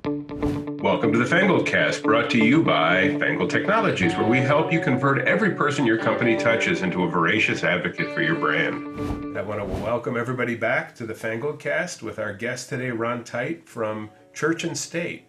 Welcome to the Fangled Cast, brought to you by Fangled Technologies, where we help you convert every person your company touches into a voracious advocate for your brand. And I want to welcome everybody back to the Fangled Cast with our guest today, Ron Tite from Church and State.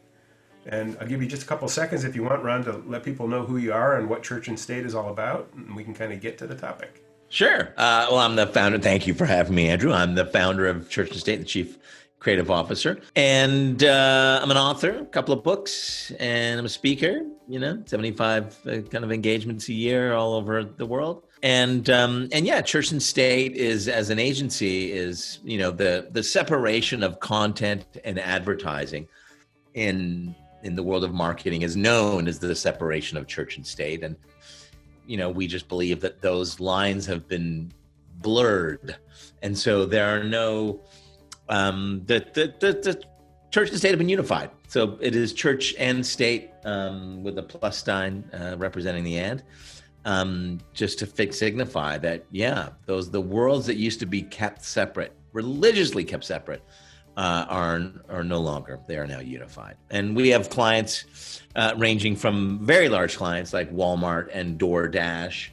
And I'll give you just a couple seconds if you want, Ron, to let people know who you are and what Church and State is all about, and we can kind of get to the topic. Sure. Well, I'm the founder. Thank you for having me, Andrew. I'm the founder of Church and State, the chief creative officer. And I'm an author, a couple of books, and I'm a speaker, 75 kind of engagements a year all over the world. And yeah, Church and State is, as an agency, is, the separation of content and advertising in the world of marketing is known as the separation of church and state. And, we just believe that those lines have been blurred. And so there are no, the church and state have been unified. So it is church and state with a plus sign representing the and, just to signify that, the worlds that used to be kept separate, religiously kept separate, are no longer. They are now unified. And we have clients ranging from very large clients like Walmart and DoorDash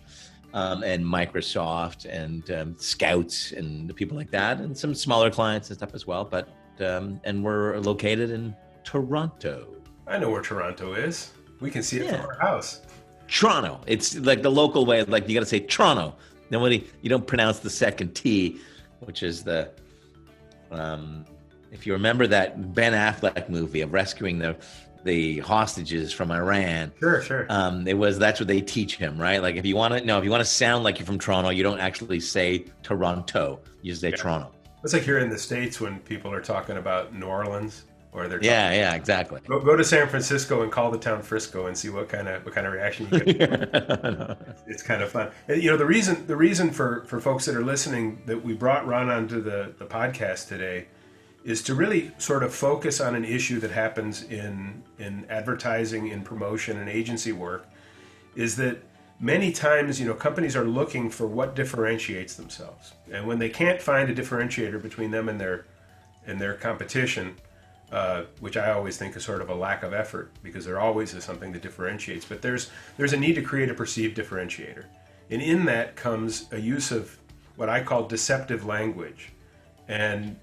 and Microsoft and Scouts and people like that, and some smaller clients and stuff as well. But and we're located in Toronto. I know where Toronto is. We can see it from our house. Toronto. It's like the local way, like you got to say Toronto. You don't pronounce the second T, which is the... if you remember that Ben Affleck movie of rescuing the hostages from Iran, sure. That's what they teach him, right? Like if you want to sound like you're from Toronto, you don't actually say Toronto, you say Toronto. It's like here in the States when people are talking about New Orleans, or they're exactly. Go to San Francisco and call the town Frisco and see what kind of reaction you get. It's kind of fun. And, the reason for folks that are listening that we brought Ron onto the podcast today is to really sort of focus on an issue that happens in advertising, in promotion, and agency work, is that many times, companies are looking for what differentiates themselves. And when they can't find a differentiator between them and their competition, which I always think is sort of a lack of effort, because there always is something that differentiates. But there's a need to create a perceived differentiator. And in that comes a use of what I call deceptive language. And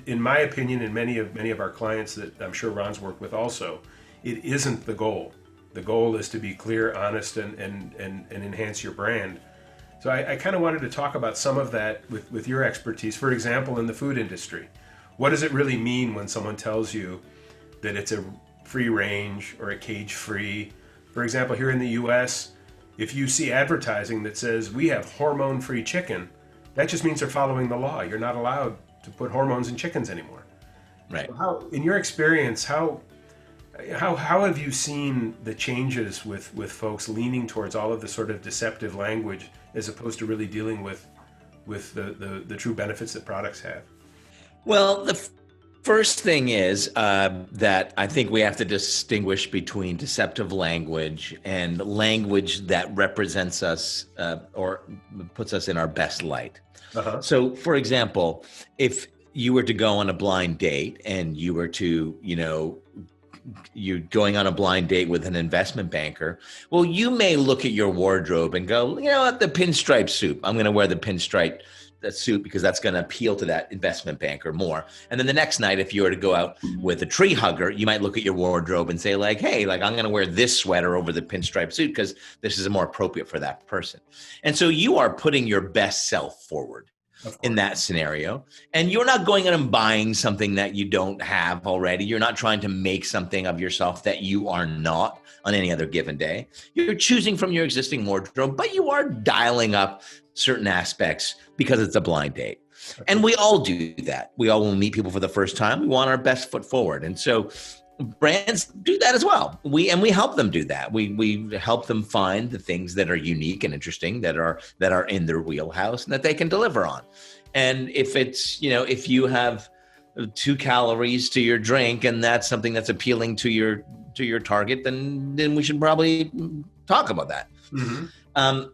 in my opinion, and many of our clients that I'm sure Ron's worked with also, it isn't the goal. The goal is to be clear, honest, and enhance your brand. So I kind of wanted to talk about some of that with your expertise. For example, in the food industry, what does it really mean when someone tells you that it's a free range or a cage free? For example, here in the US, if you see advertising that says we have hormone-free chicken, that just means they're following the law. You're not allowed to put hormones in chickens anymore. Right. So in your experience, how have you seen the changes with folks leaning towards all of the sort of deceptive language as opposed to really dealing with the true benefits that products have? Well, the first thing is that I think we have to distinguish between deceptive language and language that represents us or puts us in our best light. Uh-huh. So, for example, if you were to go on a blind date and you were to, you're going on a blind date with an investment banker, well, you may look at your wardrobe and go, what, the pinstripe suit. I'm going to wear the pinstripe suit because that's going to appeal to that investment banker more. And then the next night, if you were to go out with a tree hugger, you might look at your wardrobe and say hey, I'm going to wear this sweater over the pinstripe suit because this is more appropriate for that person. And so you are putting your best self forward in that scenario. And you're not going out and buying something that you don't have already. You're not trying to make something of yourself that you are not on any other given day. You're choosing from your existing wardrobe, but you are dialing up certain aspects because it's a blind date. And we all do that. We all, when we meet people for the first time, we want our best foot forward. And so brands do that as well. We help them do that. We help them find the things that are unique and interesting that are in their wheelhouse and that they can deliver on. And if it's, if you have 2 calories to your drink and that's something that's appealing to your target, then we should probably talk about that. Mm-hmm.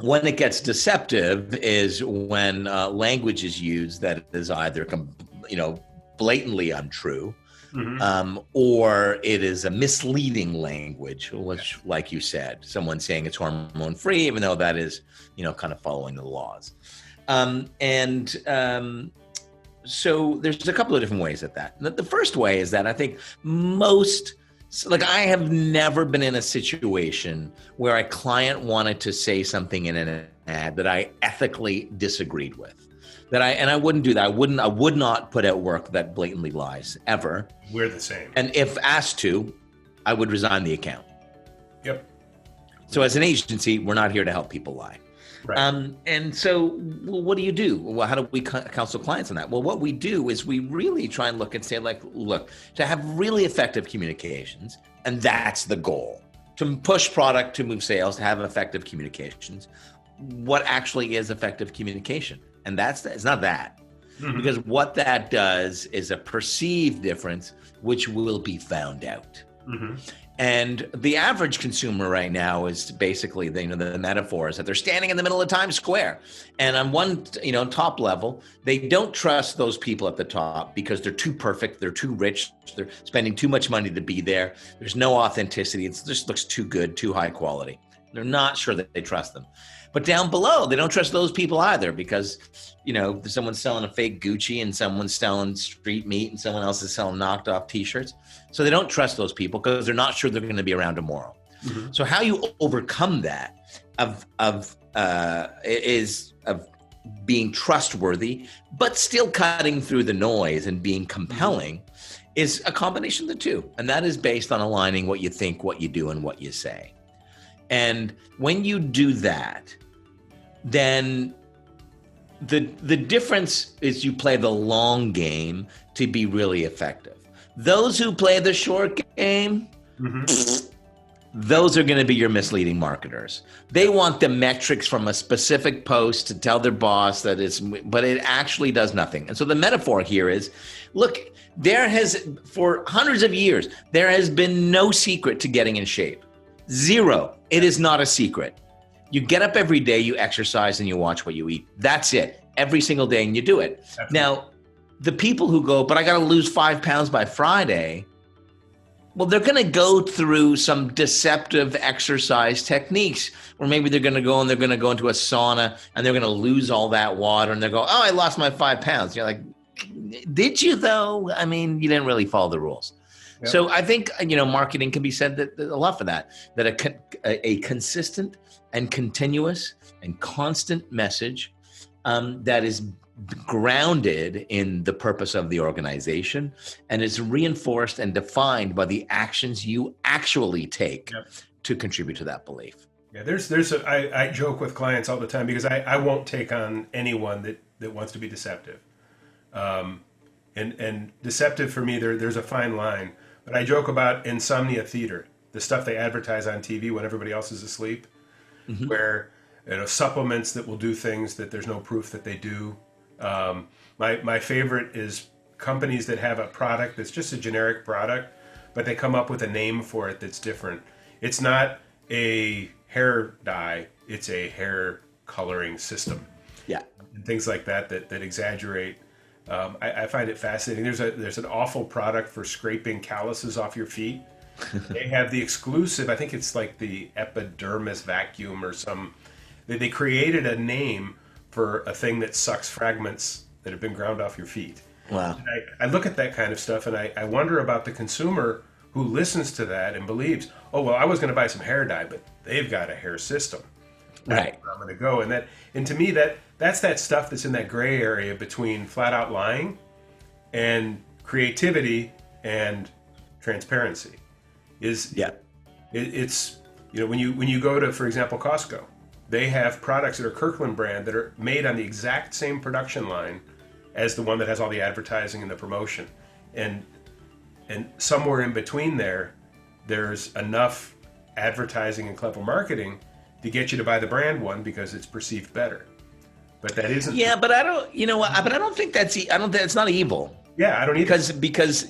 When it gets deceptive is when language is used that is either, blatantly untrue, Mm-hmm. or it is a misleading language, which, like you said, someone saying it's hormone free, even though that is, kind of following the laws. So there's a couple of different ways at that. The first way is that I think I have never been in a situation where a client wanted to say something in an ad that I ethically disagreed with. I wouldn't do that. I would not put out work that blatantly lies ever. We're the same. And if asked to, I would resign the account. Yep. So as an agency, we're not here to help people lie. Right. And so, what do you do? Well, how do we counsel clients on that? Well, what we do is we really try and look and say, look, to have really effective communications, and that's the goal, to push product, to move sales, to have effective communications. What actually is effective communication? And it's not that. Mm-hmm. Because what that does is a perceived difference, which will be found out. Mm-hmm. And the average consumer right now is basically, the metaphor is that they're standing in the middle of Times Square. And on one, top level, they don't trust those people at the top because they're too perfect. They're too rich. They're spending too much money to be there. There's no authenticity. It just looks too good, too high quality. They're not sure that they trust them. But down below, they don't trust those people either because, someone's selling a fake Gucci and someone's selling street meat and someone else is selling knocked off T-shirts. So they don't trust those people because they're not sure they're going to be around tomorrow. Mm-hmm. So how you overcome that of being trustworthy, but still cutting through the noise and being compelling is a combination of the two. And that is based on aligning what you think, what you do, and what you say. And when you do that, then the difference is you play the long game to be really effective. Those who play the short game, those are going to be your misleading marketers. They want the metrics from a specific post to tell their boss but it actually does nothing. And so the metaphor here is, look, for hundreds of years, there has been no secret to getting in shape. Zero. It is not a secret. You get up every day, you exercise, and you watch what you eat. That's it. Every single day, and you do it. Absolutely. Now, the people who go, but I got to lose 5 pounds by Friday, well, they're going to go through some deceptive exercise techniques, or maybe they're going to go into a sauna, and they're going to lose all that water, and they'll go, oh, I lost my 5 pounds. You're like, did you though? I mean, you didn't really follow the rules. Yep. So I think, marketing can be said that a lot for that a consistent and continuous and constant message that is grounded in the purpose of the organization and is reinforced and defined by the actions you actually take to contribute to that belief. Yeah, I joke with clients all the time because I won't take on anyone that wants to be deceptive. And deceptive for me, there's a fine line. But I joke about insomnia theater, the stuff they advertise on TV when everybody else is asleep, where supplements that will do things that there's no proof that they do. My favorite is companies that have a product that's just a generic product, but they come up with a name for it that's different. It's not a hair dye, it's a hair coloring system. Yeah. And things like that exaggerate. I find it fascinating. There's an awful product for scraping calluses off your feet. They have the exclusive, I think it's like the epidermis vacuum or some. They created a name for a thing that sucks fragments that have been ground off your feet. Wow. And I look at that kind of stuff and I wonder about the consumer who listens to that and believes, oh, well, I was going to buy some hair dye, but they've got a hair system. That's where I'm going to go. And to me, that's that stuff that's in that gray area between flat out lying and creativity and transparency. It's when you go to, for example, Costco, they have products that are Kirkland brand that are made on the exact same production line as the one that has all the advertising and the promotion. And somewhere in between there's enough advertising and clever marketing to get you to buy the brand one because it's perceived better. But that isn't. Yeah, but I don't. But I don't think it's not evil. Yeah, I don't either. Because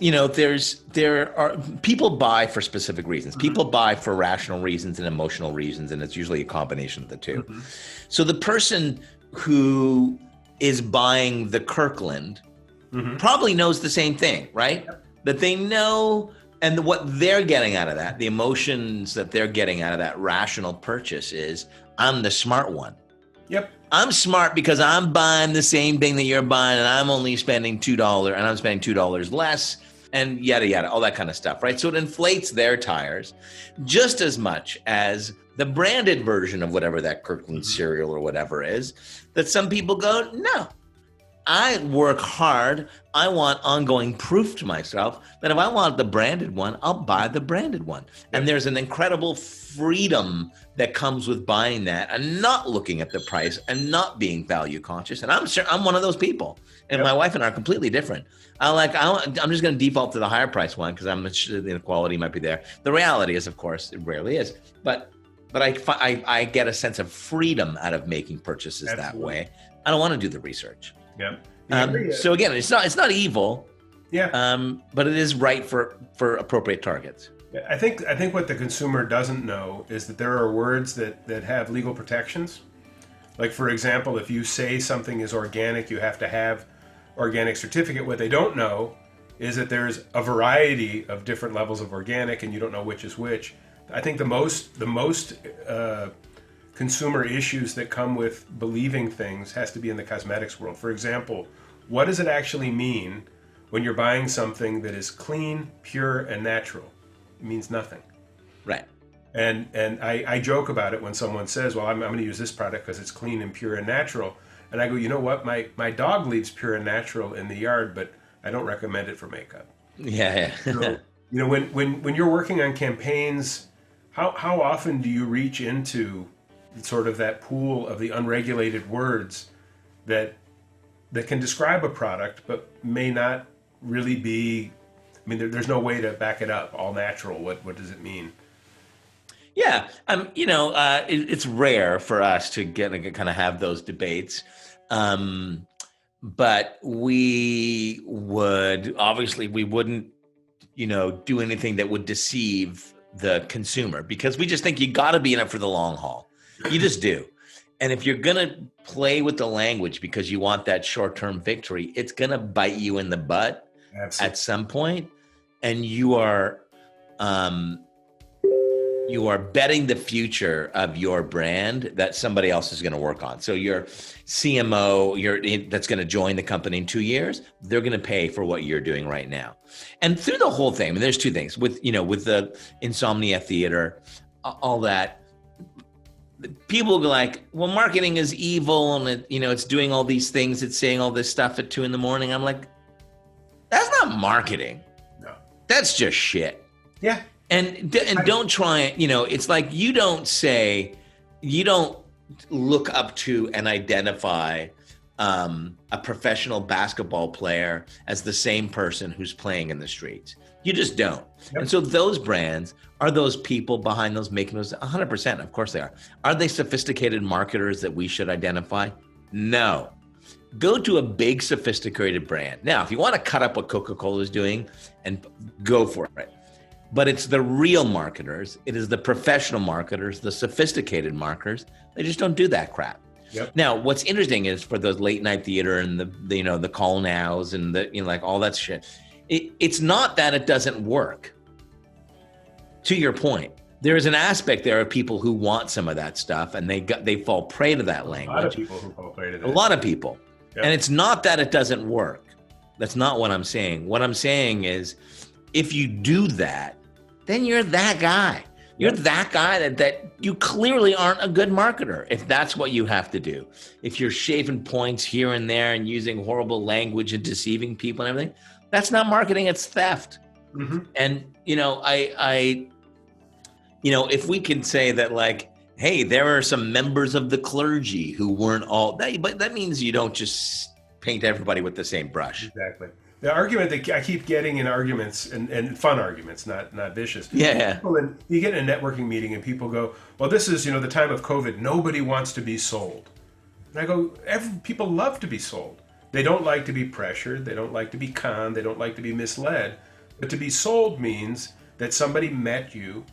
there are people buy for specific reasons. People buy for rational reasons and emotional reasons, and it's usually a combination of the two. So the person who is buying the Kirkland probably knows the same thing, right? Yep. That they know, and what they're getting out of that, the emotions that they're getting out of that rational purchase is, I'm the smart one. Yep. I'm smart because I'm buying the same thing that you're buying, and I'm only spending $2, and I'm spending $2 less, and yada, yada, all that kind of stuff, right? So it inflates their tires just as much as the branded version of whatever that Kirkland cereal or whatever is, that some people go, no, I work hard. I want ongoing proof to myself that if I want the branded one, I'll buy the branded one. And there's an incredible freedom that comes with buying that and not looking at the price and not being value conscious. And I'm sure I'm one of those people. And my wife and I are completely different. I'm just going to default to the higher price one because I'm sure the quality might be there. The reality is, of course, it rarely is. But I get a sense of freedom out of making purchases that way. I don't want to do the research. Yeah. So again, it's not evil. Yeah. But it is right for appropriate targets. I think what the consumer doesn't know is that there are words that have legal protections. Like, for example, if you say something is organic, you have to have organic certificate. What they don't know is that there's a variety of different levels of organic, and you don't know which is which. I think the most consumer issues that come with believing things has to be in the cosmetics world. For example, what does it actually mean when you're buying something that is clean, pure, and natural? It means nothing. Right. And I joke about it when someone says, well, I'm going to use this product because it's clean and pure and natural. And I go, you know what? My dog leaves pure and natural in the yard, but I don't recommend it for makeup. Yeah. So, when you're working on campaigns, how often do you reach into sort of that pool of the unregulated words that can describe a product but may not really be, I mean, there's no way to back it up, all natural. What does it mean? Yeah, it's rare for us to kind of have those debates, but we wouldn't, do anything that would deceive the consumer because we just think you got to be in it for the long haul. You just do. And if you're going to play with the language because you want that short-term victory, it's going to bite you in the butt at some point, and you are betting the future of your brand that somebody else is going to work on. So your CMO, that's going to join the company in 2 years, they're going to pay for what you're doing right now. And through the whole thing, I mean, there's two things with the Insomnia Theater, all that. People go like, well, marketing is evil, and it's doing all these things, it's saying all this stuff at 2 a.m. I'm like, that's not marketing. No, that's just shit. Yeah. And don't try it. It's like you don't look up to and identify a professional basketball player as the same person who's playing in the streets. You just don't. Yep. And so those brands are those people behind those making those 100%. Of course they are. Are they sophisticated marketers that we should identify? No. Go to a big sophisticated brand. Now, if you want to cut up what Coca-Cola is doing, and go for it. But it's the real marketers. It is the professional marketers, the sophisticated marketers. They just don't do that crap. Yep. Now, what's interesting is for those late night theater and the call nows and like all that shit. It's not that it doesn't work. To your point, there is an aspect there of people who want some of that stuff, and they fall prey to that language. A lot of people who fall prey to that. A lot of people. Yep. And it's not that it doesn't work. That's not what I'm saying. What I'm saying is, if you do that, then you're that guy. You're that guy that you clearly aren't a good marketer if that's what you have to do. If you're shaving points here and there and using horrible language and deceiving people and everything, that's not marketing, it's theft. Mm-hmm. And, if we can say that, like, hey, there are some members of the clergy who weren't all that, but that means you don't just paint everybody with the same brush. Exactly. The argument that I keep getting in arguments, and fun arguments, not vicious. Yeah. You get in a networking meeting and people go, well, this is, the time of COVID. Nobody wants to be sold. And I go, people love to be sold. They don't like to be pressured. They don't like to be conned. They don't like to be misled. But to be sold means that somebody met you,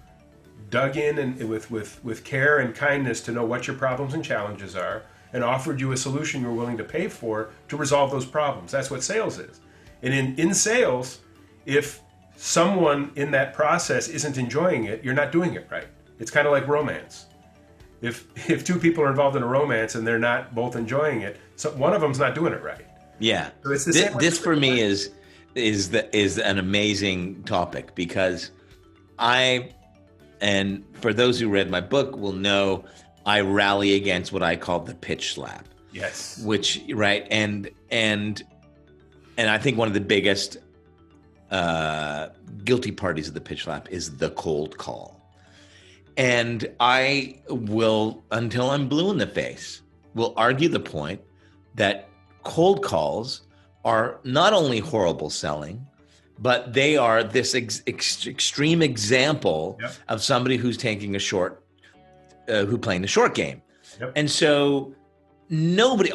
dug in and with care and kindness to know what your problems and challenges are, and offered you a solution you're willing to pay for to resolve those problems. That's what sales is. And in sales, if someone in that process isn't enjoying it, you're not doing it right. It's kind of like romance. If two people are involved in a romance and they're not both enjoying it, so one of them's not doing it right. Yeah. So it's the same This for me is an amazing topic, because and for those who read my book will know, I rally against what I call the pitch slap. Yes. Which, right, and I think one of the biggest guilty parties of the pitch slap is the cold call. And I will, until I'm blue in the face, will argue the point that cold calls are not only horrible selling, but they are this extreme example of somebody who's taking who playing the short game. Yep. And so whenever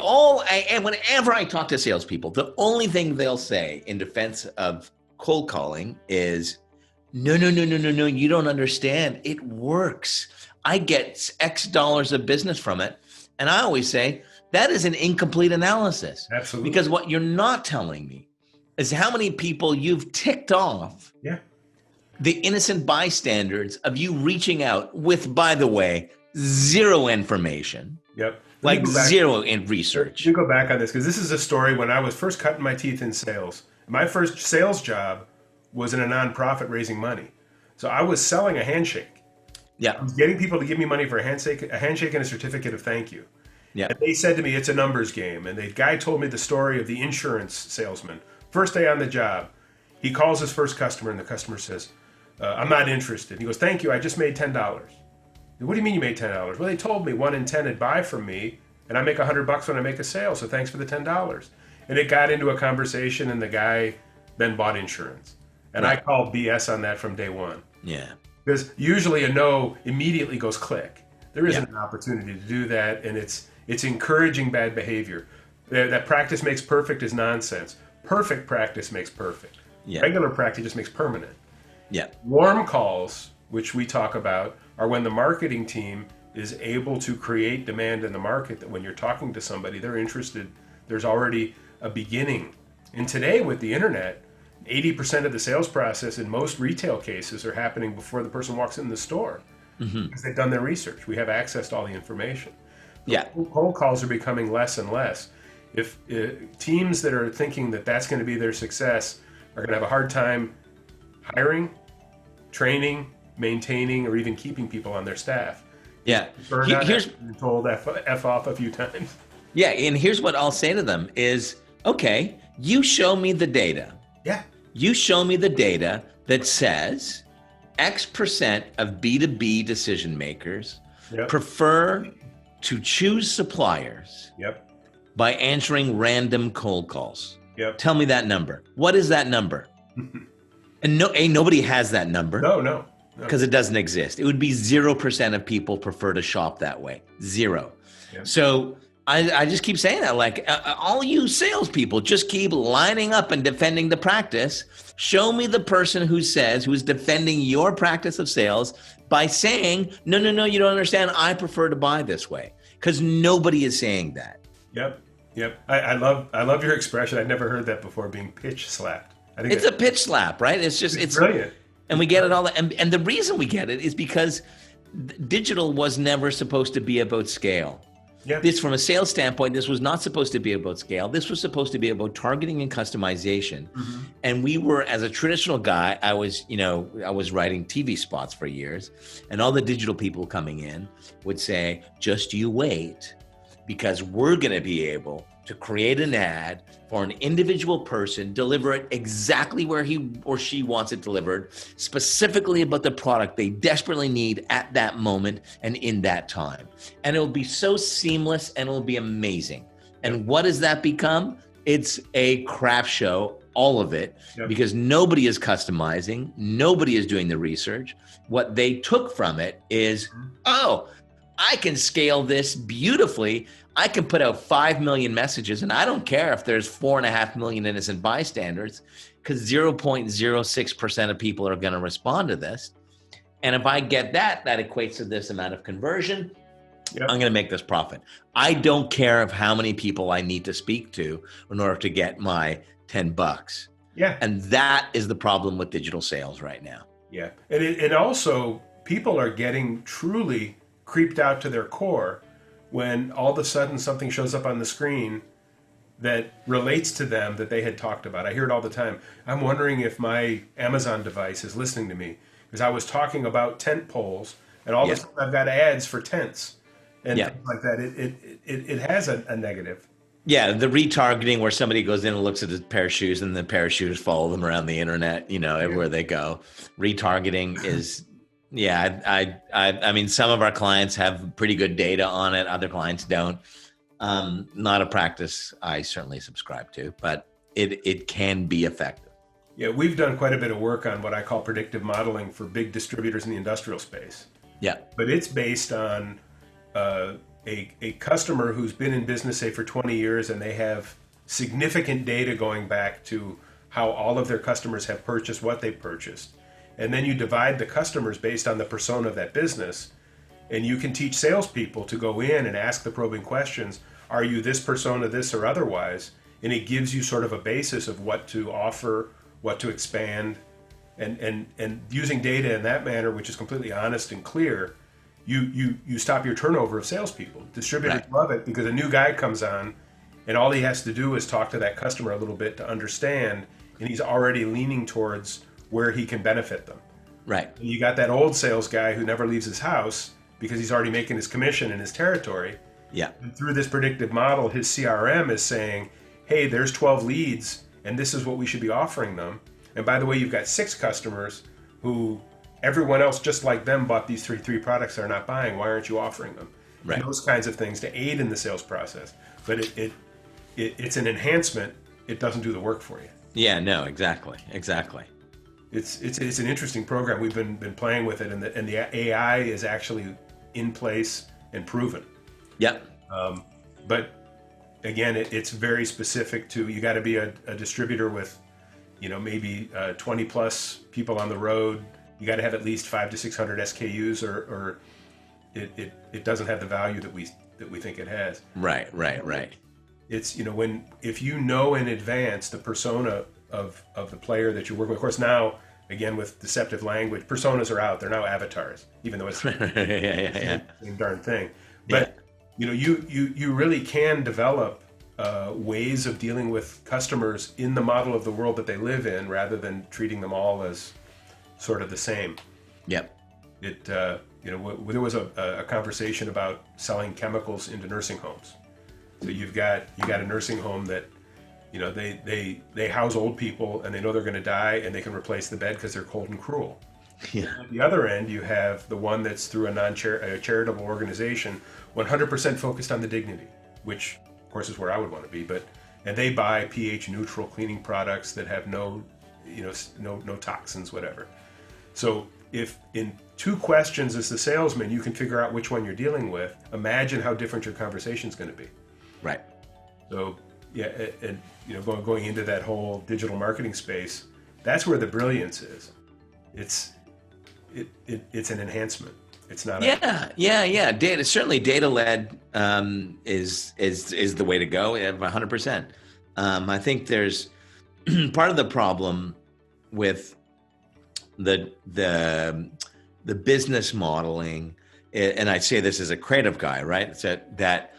I talk to salespeople, the only thing they'll say in defense of cold calling is, no, you don't understand. It works. I get X dollars of business from it. And I always say, that is an incomplete analysis. Absolutely. Because what you're not telling me is how many people you've ticked off. Yeah. The innocent bystanders of you reaching out with, by the way, zero information. Yep. Like zero in research. You go back on this, because this is a story when I was first cutting my teeth in sales. My first sales job was in a nonprofit raising money. So I was selling a handshake. Yeah. I was getting people to give me money for a handshake and a certificate of thank you. Yeah. And they said to me, it's a numbers game. And the guy told me the story of the insurance salesman. First day on the job, he calls his first customer, and the customer says, I'm not interested. He goes, thank you, I just made $10. What do you mean you made $10? Well, they told me 1 in 10 would buy from me, and I make $100 when I make a sale, so thanks for the $10. And it got into a conversation, and the guy then bought insurance. And I called BS on that from day one. Yeah. Because usually a no immediately goes click. There isn't an opportunity to do that, and it's encouraging bad behavior. That practice makes perfect is nonsense. Perfect practice makes perfect. Yeah. Regular practice just makes permanent. Yeah. Warm calls, which we talk about, are when the marketing team is able to create demand in the market, that when you're talking to somebody, they're interested. There's already a beginning. And today with the internet, 80% of the sales process in most retail cases are happening before the person walks in the store, because they've done their research. We have access to all the information. Yeah. Cold calls are becoming less and less. If teams that are thinking that that's going to be their success are going to have a hard time hiring, training, maintaining, or even keeping people on their staff. Yeah. Here's been told F off a few times. Yeah, and here's what I'll say to them is, okay, you show me the data. Yeah. You show me the data that says X% of B2B decision makers prefer to choose suppliers by answering random cold calls. Tell me that number. What is that number? And nobody has that number. No. Because it doesn't exist. It would be 0% of people prefer to shop that way. Zero. So I just keep saying that, like, all you salespeople, just keep lining up and defending the practice. Show me the person who's defending your practice of sales by saying, no, you don't understand. I prefer to buy this way. Because nobody is saying that. Yep. I love your expression. I've never heard that before, being pitch slapped. I think it's a pitch slap, right? It's brilliant. And we get it all. And the reason we get it is because digital was never supposed to be about scale. Yeah. This, from a sales standpoint, this was not supposed to be about scale. This was supposed to be about targeting and customization. And we were, as a traditional guy, I was writing TV spots for years, and all the digital people coming in would say, just you wait, because we're going to be able to create an ad for an individual person, deliver it exactly where he or she wants it delivered, specifically about the product they desperately need at that moment and in that time. And it will be so seamless, and it will be amazing. And what does that become? It's a crap show, all of it, because nobody is customizing, nobody is doing the research. What they took from it is, oh, I can scale this beautifully. I can put out 5 million messages, and I don't care if there's 4.5 million innocent bystanders, because 0.06% of people are going to respond to this. And if I get that equates to this amount of conversion. I'm going to make this profit. I don't care of how many people I need to speak to in order to get my $10. Yeah. And that is the problem with digital sales right now. Yeah. And also, people are getting truly creeped out to their core when all of a sudden something shows up on the screen that relates to them that they had talked about. I hear it all the time. I'm wondering if my Amazon device is listening to me because I was talking about tent poles, and all of a sudden I've got ads for tents and things like that. It has a negative. Yeah, the retargeting where somebody goes in and looks at a pair of shoes and the pair of shoes follow them around the internet, everywhere they go. Retargeting is, I mean, some of our clients have pretty good data on it. Other clients don't. Not a practice I certainly subscribe to, but it can be effective. Yeah, we've done quite a bit of work on what I call predictive modeling for big distributors in the industrial space. Yeah. But it's based on a customer who's been in business, say, for 20 years, and they have significant data going back to how all of their customers have purchased what they purchased. And then you divide the customers based on the persona of that business, and you can teach salespeople to go in and ask the probing questions. Are you this persona, this or otherwise? And it gives you sort of a basis of what to offer, what to expand, and using data in that manner, which is completely honest and clear, you stop your turnover of salespeople. Distributors love it because a new guy comes on, and all he has to do is talk to that customer a little bit to understand, and he's already leaning towards where he can benefit them. Right. And you got that old sales guy who never leaves his house because he's already making his commission in his territory. Yeah. And through this predictive model, his CRM is saying, hey, there's 12 leads, and this is what we should be offering them. And by the way, you've got 6 customers who everyone else just like them bought these three products they're not buying. Why aren't you offering them? Right. And those kinds of things to aid in the sales process. But it's an enhancement. It doesn't do the work for you. Yeah, no, exactly. It's an interesting program. We've been playing with it, and the AI is actually in place and proven. Yep. But again, it's very specific to, you got to be a distributor with, maybe 20 plus people on the road. You got to have at least 500 to 600 SKUs, or it doesn't have the value that we think it has. Right. It's if you know in advance the persona of the player that you're working with. Of course, now again with deceptive language, personas are out. They're now avatars, even though it's the same darn thing. But you really can develop ways of dealing with customers in the model of the world that they live in, rather than treating them all as sort of the same. Yep. There was a conversation about selling chemicals into nursing homes. So you got a nursing home that, they house old people, and they know they're going to die, and they can replace the bed because they're cold and cruel. Yeah. At the other end, you have the one that's through a charitable organization, 100% focused on the dignity, which of course is where I would want to be. And they buy pH neutral cleaning products that have no toxins, whatever. So if in 2 questions as the salesman you can figure out which one you're dealing with, imagine how different your conversation is going to be. Right. So yeah, and going into that whole digital marketing space, that's where the brilliance is. It's an enhancement. It's not. Yeah. Data, certainly data led is the way to go. 100%. I think there's part of the problem with the business modeling, and I say this as a creative guy, right? So that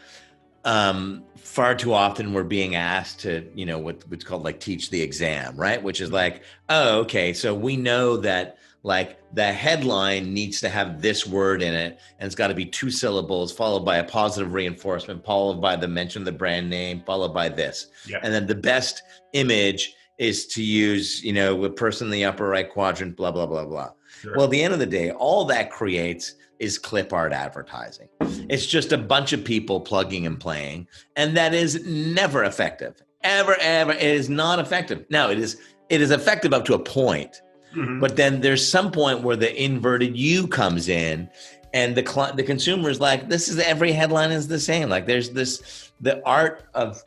far too often we're being asked to, what's called like teach the exam, right? Which is like, oh, okay, so we know that like the headline needs to have this word in it, and it's got to be 2 syllables followed by a positive reinforcement, followed by the mention of the brand name, followed by this. Yeah. And then the best image is to use, a person in the upper right quadrant, blah, blah, blah, blah. Sure. Well, at the end of the day, all that creates is clip art advertising. It's just a bunch of people plugging and playing, and that is never effective. Ever. It is not effective. Now, it is effective up to a point. Mm-hmm. But then there's some point where the inverted U comes in, and the consumer is like, this is, every headline is the same. Like there's the art of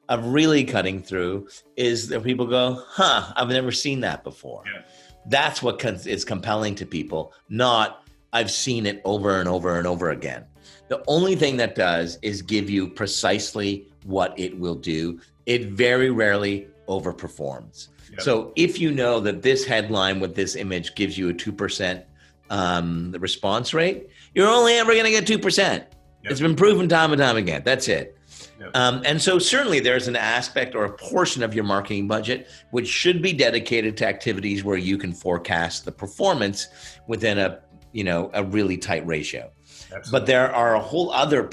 really cutting through is that people go, I've never seen that before. Yeah. That's what is compelling to people, not I've seen it over and over and over again. The only thing that does is give you precisely what it will do. It very rarely overperforms. Yep. So if you know that this headline with this image gives you a 2% the response rate, you're only ever going to get 2%. Yep. It's been proven time and time again. That's it. Yep. And so certainly there's an aspect or a portion of your marketing budget which should be dedicated to activities where you can forecast the performance within a really tight ratio. Absolutely. But there are a whole other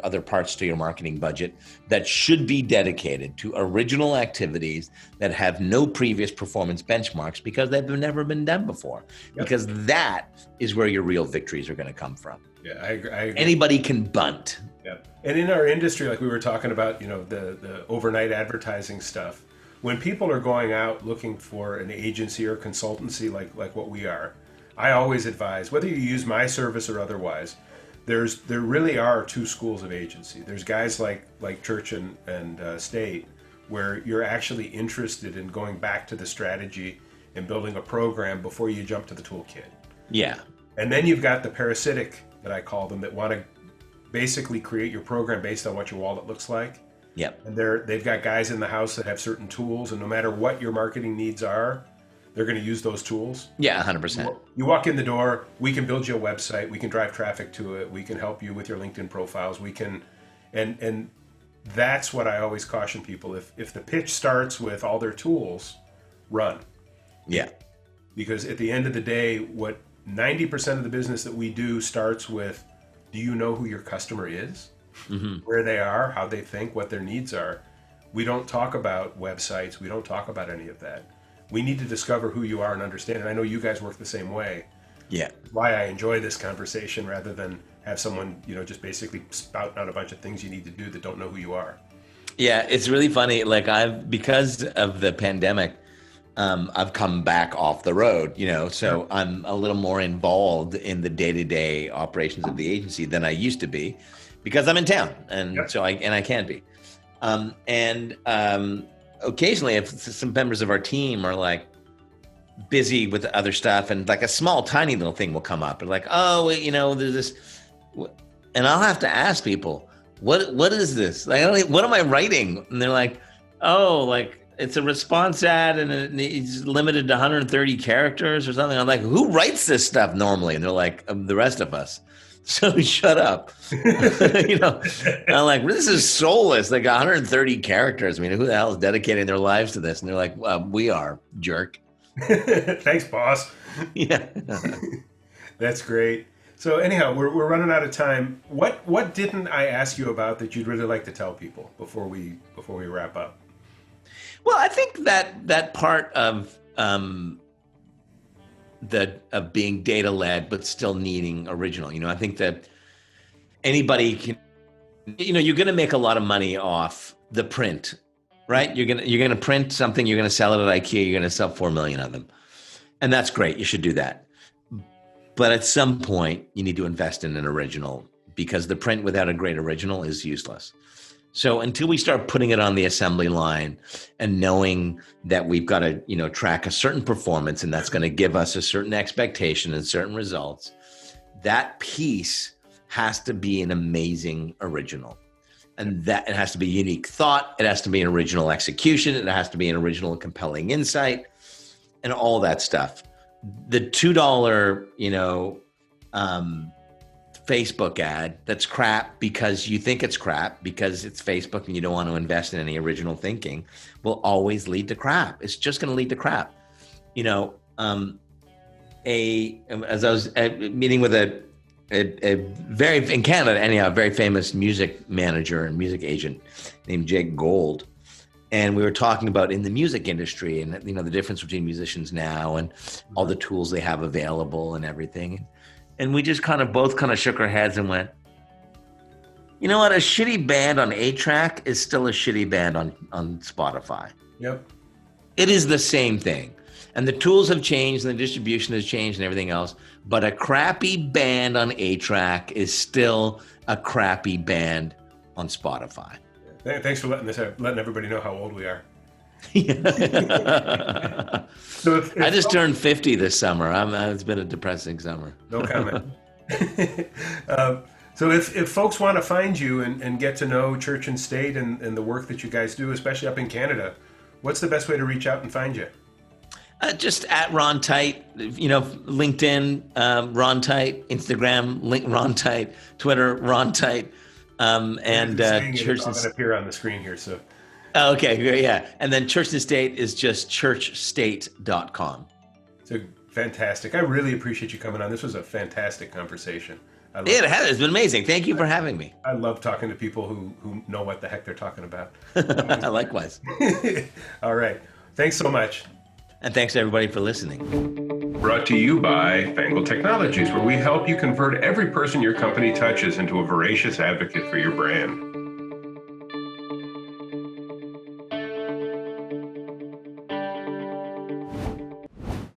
other parts to your marketing budget that should be dedicated to original activities that have no previous performance benchmarks because they've never been done before. Yep. Because that is where your real victories are going to come from. Yeah, I agree. Anybody can bunt. Yeah. And in our industry, like we were talking about, the overnight advertising stuff, when people are going out looking for an agency or consultancy like what we are, I always advise, whether you use my service or otherwise, there really are two schools of agency. There's guys like Church and State, where you're actually interested in going back to the strategy and building a program before you jump to the toolkit. Yeah. And then you've got the parasitic, that I call them, that want to basically create your program based on what your wallet looks like. Yep. And they've got guys in the house that have certain tools, and no matter what your marketing needs are, they're going to use those tools. Yeah, 100%. You walk in the door, we can build you a website, we can drive traffic to it, we can help you with your LinkedIn profiles, we can, and that's what I always caution people. If the pitch starts with all their tools, run. Yeah. Because at the end of the day, what 90% of the business that we do starts with, do you know who your customer is? Mm-hmm. Where they are, how they think, what their needs are. We don't talk about websites, we don't talk about any of that. We need to discover who you are and understand. And I know you guys work the same way. Yeah. Why I enjoy this conversation rather than have someone, just basically spouting out a bunch of things you need to do that don't know who you are. Yeah, it's really funny. Like because of the pandemic, I've come back off the road, so I'm a little more involved in the day-to-day operations of the agency than I used to be because I'm in town. And so I can be. Occasionally, if some members of our team are like busy with other stuff and like a small, tiny little thing will come up and like, there's this, and I'll have to ask people, what is this? Like, what am I writing? And they're like, it's a response ad and it's limited to 130 characters or something. I'm like, who writes this stuff normally? And they're like, the rest of us. So shut up. I'm like, this is soulless. Like 130 characters. I mean, who the hell is dedicating their lives to this? And they're like, we are, jerk. Thanks, boss. Yeah. That's great. So anyhow, we're running out of time. What didn't I ask you about that you'd really like to tell people before we wrap up? Well, I think that part of of being data led, but still needing original. I think that anybody can. You're going to make a lot of money off the print, right? You're going to print something. You're going to sell it at IKEA. You're going to sell 4 million of them, and that's great. You should do that. But at some point, you need to invest in an original because the print without a great original is useless. So until we start putting it on the assembly line and knowing that we've got to, track a certain performance and that's going to give us a certain expectation and certain results, that piece has to be an amazing original. And that it has to be unique thought. It has to be an original execution. It has to be an original and compelling insight and all that stuff. The $2, Facebook ad that's crap because you think it's crap because it's Facebook and you don't want to invest in any original thinking will always lead to crap. It's just going to lead to crap. As I was meeting with a very, in Canada anyhow, a very famous music manager and music agent named Jake Gold. And we were talking about in the music industry and, the difference between musicians now and all the tools they have available and everything. And we just both shook our heads and went, you know what? A shitty band on 8-track is still a shitty band on Spotify. Yep. It is the same thing. And the tools have changed and the distribution has changed and everything else. But a crappy band on 8-track is still a crappy band on Spotify. Thanks for letting everybody know how old we are. So I just turned 50 this summer. It's been a depressing summer. No comment. So if folks want to find you and get to know Church and State and the work that you guys do, especially up in Canada, what's the best way to reach out and find you? Just at Ron Tite, LinkedIn, Ron Tite, Instagram, Ron Tite, Twitter, Ron Tite, and Church. I'm going to appear on the screen here. So. Oh, okay, great, yeah. And then Church to State is just churchstate.com. So fantastic. I really appreciate you coming on. This was a fantastic conversation. It's been amazing. Thank you for having me. I love talking to people who know what the heck they're talking about. Likewise. All right. Thanks so much. And thanks to everybody for listening. Brought to you by Fangle Technologies, where we help you convert every person your company touches into a voracious advocate for your brand.